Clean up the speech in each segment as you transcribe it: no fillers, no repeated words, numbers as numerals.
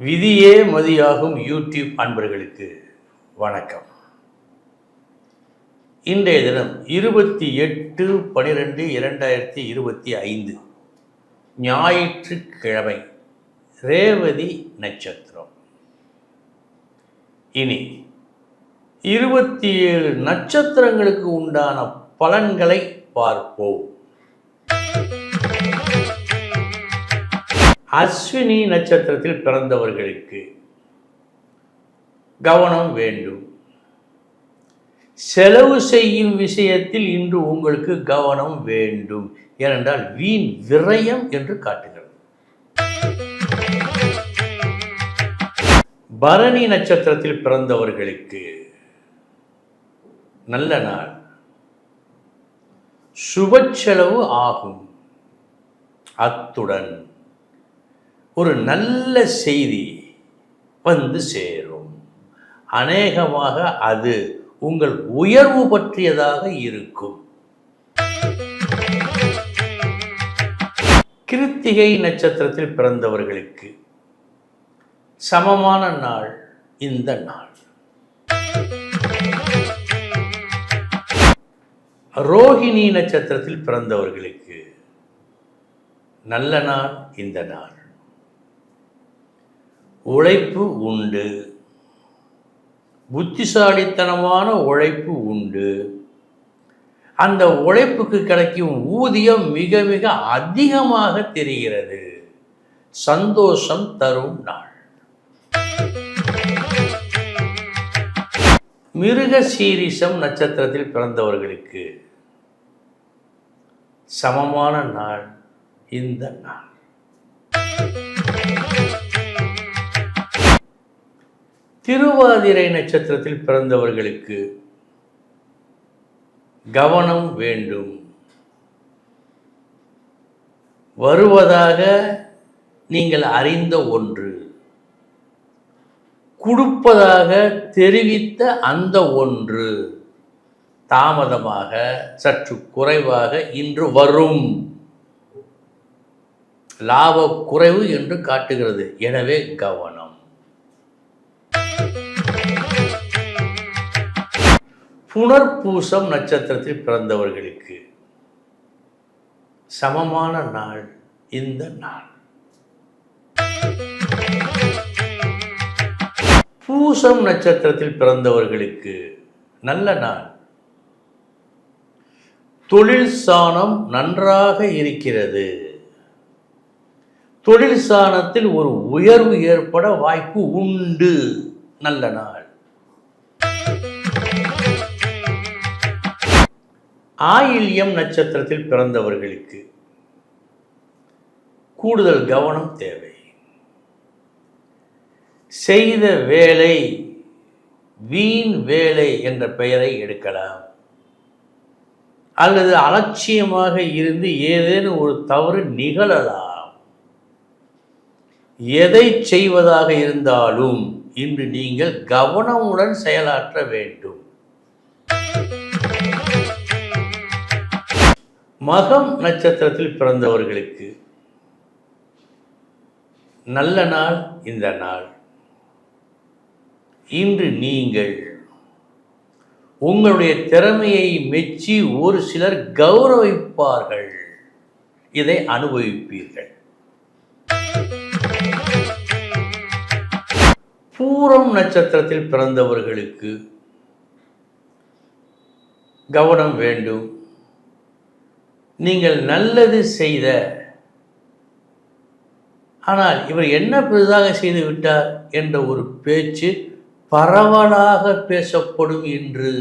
விதியே மதியாகும் யூடியூப் அன்பர்களுக்கு வணக்கம். இன்றைய தினம் 28/12/2025 ஞாயிற்றுக்கிழமை, ரேவதி நட்சத்திரம். இனி 27 நட்சத்திரங்களுக்கு உண்டான பலன்களை பார்ப்போம். அஸ்வினி நட்சத்திரத்தில் பிறந்தவர்களுக்கு கவனம் வேண்டும். செலவு செய்யும் விஷயத்தில் இன்று உங்களுக்கு கவனம் வேண்டும். ஏனென்றால் வீண் விரயம் என்று காட்டுகிறது. பரணி நட்சத்திரத்தில் பிறந்தவர்களுக்கு நல்ல நாள், சுப செலவு ஆகும். அத்துடன் ஒரு நல்ல செய்தி வந்து சேரும். அநேகமாக அது உங்கள் உயர்வு பற்றியதாக இருக்கும். கிருத்திகை நட்சத்திரத்தில் பிறந்தவர்களுக்கு சமமான நாள் இந்த நாள். ரோஹிணி நட்சத்திரத்தில் பிறந்தவர்களுக்கு நல்ல நாள் இந்த நாள். உழைப்பு உண்டு, புத்திசாலித்தனமான உழைப்பு உண்டு. அந்த உழைப்புக்கு கிடைக்கும் ஊதியம் மிக மிக அதிகமாக தெரிகிறது. சந்தோஷம் தரும் நாள். மிருகசீரிஷம் நட்சத்திரத்தில் பிறந்தவர்களுக்கு சமமான நாள் இந்த நாள். திருவாதிரை நட்சத்திரத்தில் பிறந்தவர்களுக்கு கவனம் வேண்டும். வருவதாக நீங்கள் அறிந்த ஒன்று, கொடுப்பதாக தெரிவித்த அந்த ஒன்று தாமதமாக, சற்று குறைவாக இன்று வரும். லாப குறைவு என்று காட்டுகிறது. எனவே கவனம். புனர்பூசம் நட்சத்திரத்தில் பிறந்தவர்களுக்கு சமமான நாள் இந்த நாள். பூசம் நட்சத்திரத்தில் பிறந்தவர்களுக்கு நல்ல நாள். தொழில் ஸ்தானம் நன்றாக இருக்கிறது. தொழில் ஸ்தானத்தில் ஒரு உயர்வு ஏற்பட வாய்ப்பு உண்டு. நல்ல நாள். ஆயில்யம் நட்சத்திரத்தில் பிறந்தவர்களுக்கு கூடுதல் கவனம் தேவை. செய்த வேலை வீண் வேலை என்ற பெயரை எடுக்கலாம். அல்லது அலட்சியமாக இருந்து ஏதேனும் ஒரு தவறு நிகழலாம். எதை செய்வதாக இருந்தாலும் இன்று நீங்கள் கவனமுடன் செயலாற்ற வேண்டும். மகம் நட்சத்திரத்தில் பிறந்தவர்களுக்கு நல்ல நாள் இந்த நாள். இன்று நீங்கள் உங்களுடைய திறமையை மெச்சி ஒரு சிலர் கௌரவிப்பார்கள். இதை அனுபவிப்பீர்கள். பூரம் நட்சத்திரத்தில் பிறந்தவர்களுக்கு கவனம் வேண்டும். நீங்கள் நல்லது செய்த, ஆனால் இவர் என்ன பெரிதாக செய்து விட்டார் என்ற ஒரு பேச்சு பரவலாக பேசப்படும் என்று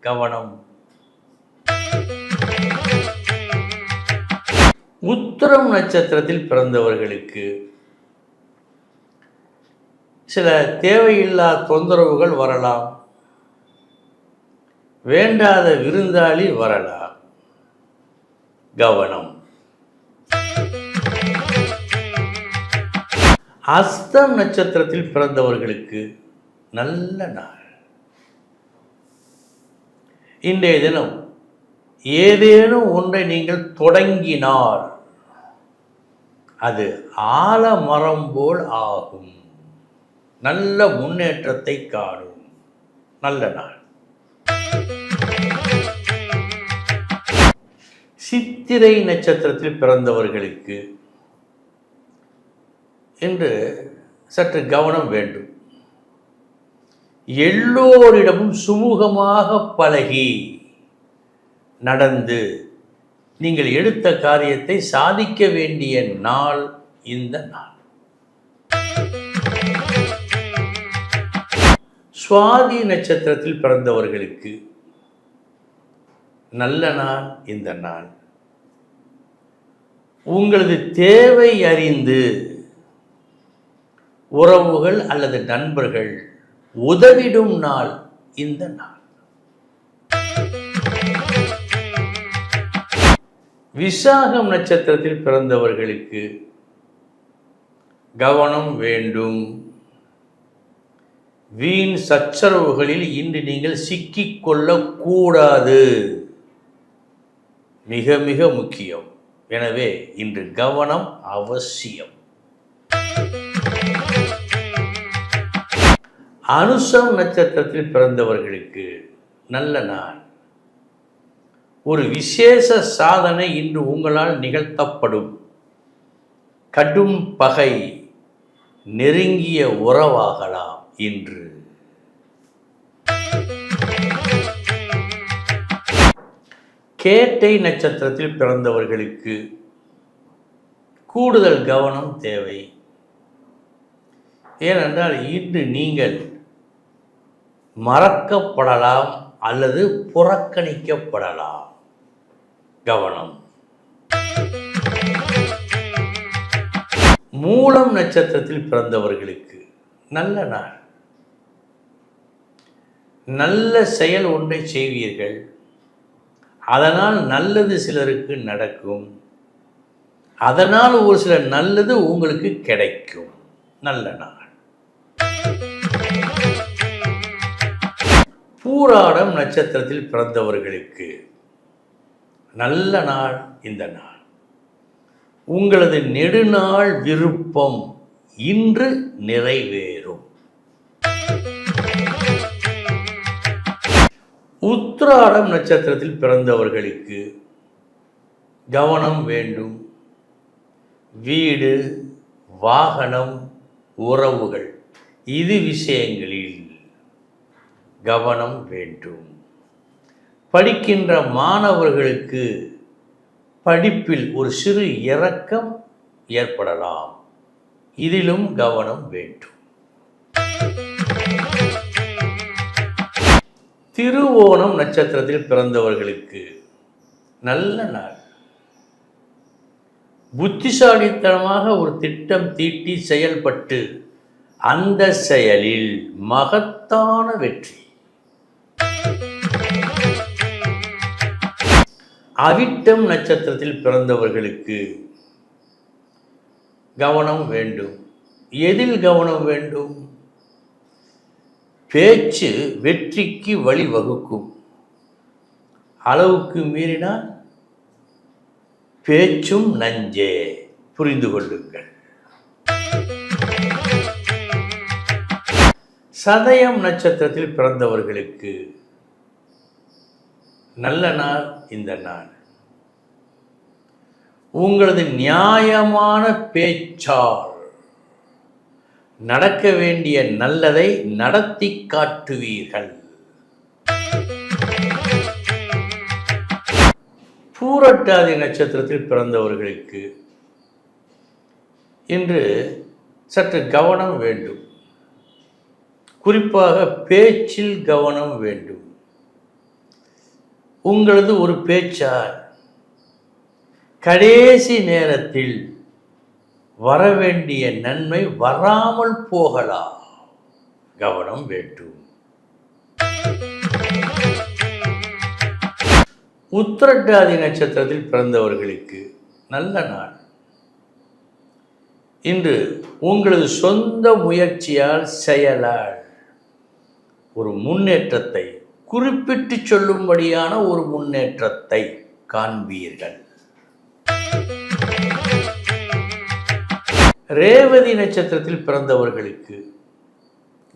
கவனம். உத்திரம் நட்சத்திரத்தில் பிறந்தவர்களுக்கு சில தேவையில்லா தொந்தரவுகள் வரலாம். வேண்டாத விருந்தாளி வரலாம். கவனம். அஸ்தம் நட்சத்திரத்தில் பிறந்தவர்களுக்கு நல்ல நாள். இன்றைய தினம் ஏதேனும் ஒன்றை நீங்கள் தொடங்கினால் அது ஆலமரம் போல் ஆகும். நல்ல முன்னேற்றத்தை காணும் நல்ல நாள். சித்திரை நட்சத்திரத்தில் பிறந்தவர்களுக்கு இன்று சற்று கவனம் வேண்டும். எல்லோரிடமும் சுமூகமாக பழகி நடந்து நீங்கள் எடுத்த காரியத்தை சாதிக்க வேண்டிய நாள் இந்த நாள். சுவாதி நட்சத்திரத்தில் பிறந்தவர்களுக்கு நல்ல நாள் இந்த நாள். உங்களது தேவை அறிந்து உறவுகள் அல்லது நண்பர்கள் உதவிடும் நாள் இந்த நாள். விசாகம் நட்சத்திரத்தில் பிறந்தவர்களுக்கு கவனம் வேண்டும். வீண் சச்சரவுகளில் இன்று நீங்கள் சிக்கிக்கொள்ளக்கூடாது, மிக மிக முக்கியம். எனவே இன்று கவனம் அவசியம். அனுசம் நட்சத்திரத்தில் பிறந்தவர்களுக்கு நல்ல நாள். ஒரு விசேஷ சாதனை இன்று உங்களால் நிகழ்த்தப்படும். கடும் பகை நெருங்கிய உறவாகலாம் இன்று. கேட்டை நட்சத்திரத்தில் பிறந்தவர்களுக்கு கூடுதல் கவனம் தேவை. ஏனென்றால் இன்று நீங்கள் மறக்கப்படலாம் அல்லது புறக்கணிக்கப்படலாம். கவனம். மூலம் நட்சத்திரத்தில் பிறந்தவர்களுக்கு நல்ல நாள். நல்ல செயல் ஒன்றை செய்வீர்கள், அதனால் நல்லது சிலருக்கு நடக்கும், அதனால் ஒரு சில நல்லது உங்களுக்கு கிடைக்கும். நல்ல நாள். பூராடம் நட்சத்திரத்தில் பிறந்தவர்களுக்கு நல்ல நாள் இந்த நாள். உங்களது நெடுநாள் விருப்பம் இன்று நிறைவேறும். உத்திராடம் நட்சத்திரத்தில் பிறந்தவர்களுக்கு கவனம் வேண்டும். வீடு, வாகனம், உறவுகள் இது விஷயங்களில் கவனம் வேண்டும். படிக்கின்ற மாணவர்களுக்கு படிப்பில் ஒரு சிறு இறக்கம் ஏற்படலாம், இதிலும் கவனம் வேண்டும். திருவோணம் நட்சத்திரத்தில் பிறந்தவர்களுக்கு நல்ல நாள். புத்திசாலித்தனமாக ஒரு திட்டம் தீட்டி செயல்பட்டு அந்த செயலில் மகத்தான வெற்றி. அவிட்டம் நட்சத்திரத்தில் பிறந்தவர்களுக்கு கவனம் வேண்டும். எதில் கவனம் வேண்டும்? பேச்சு வெற்றிக்கு வழிவகுக்கும். அளவுக்கு மீறினால் பேச்சும் நஞ்சே, புரிந்து கொள்ளுங்கள். சதயம் நட்சத்திரத்தில் பிறந்தவர்களுக்கு நல்ல நாள் இந்த நாள். உங்களது நியாயமான பேச்சால் நடக்க வேண்டிய நல்லதை நடத்தி காட்டுவீர்கள். பூரட்டாதி நட்சத்திரத்தில் பிறந்தவர்களுக்கு இன்று சற்று கவனம் வேண்டும். குறிப்பாக பேச்சில் கவனம் வேண்டும். உங்களது ஒரு பேச்சால் கடைசி நேரத்தில் வரவேண்டிய நன்மை வராமல் போகலாம். கவனம் வேண்டும். உத்திரட்டாதி நட்சத்திரத்தில் பிறந்தவர்களுக்கு நல்ல நாள். இன்று உங்களது சொந்த முயற்சியால், செயலால் ஒரு முன்னேற்றத்தை, குறிப்பிட்டு சொல்லும்படியான ஒரு முன்னேற்றத்தை காண்பீர்கள். ரேவதி நட்சத்திரத்தில் பிறந்தவர்களுக்கு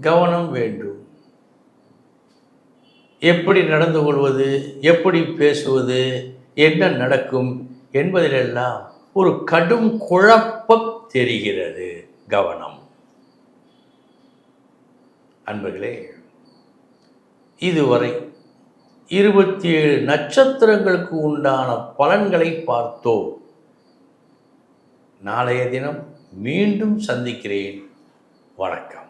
கவனம் வேண்டும். எப்படி நடந்து கொள்வது, எப்படி பேசுவது, என்ன நடக்கும் என்பதிலெல்லாம் ஒரு கடும் குழப்பம் தெரிகிறது. கவனம். அன்பர்களே, இதுவரை 27 நட்சத்திரங்களுக்கு உண்டான பலன்களை பார்த்தோம். நாளைய தினம் மீண்டும் சந்திக்கிறேன். வணக்கம்.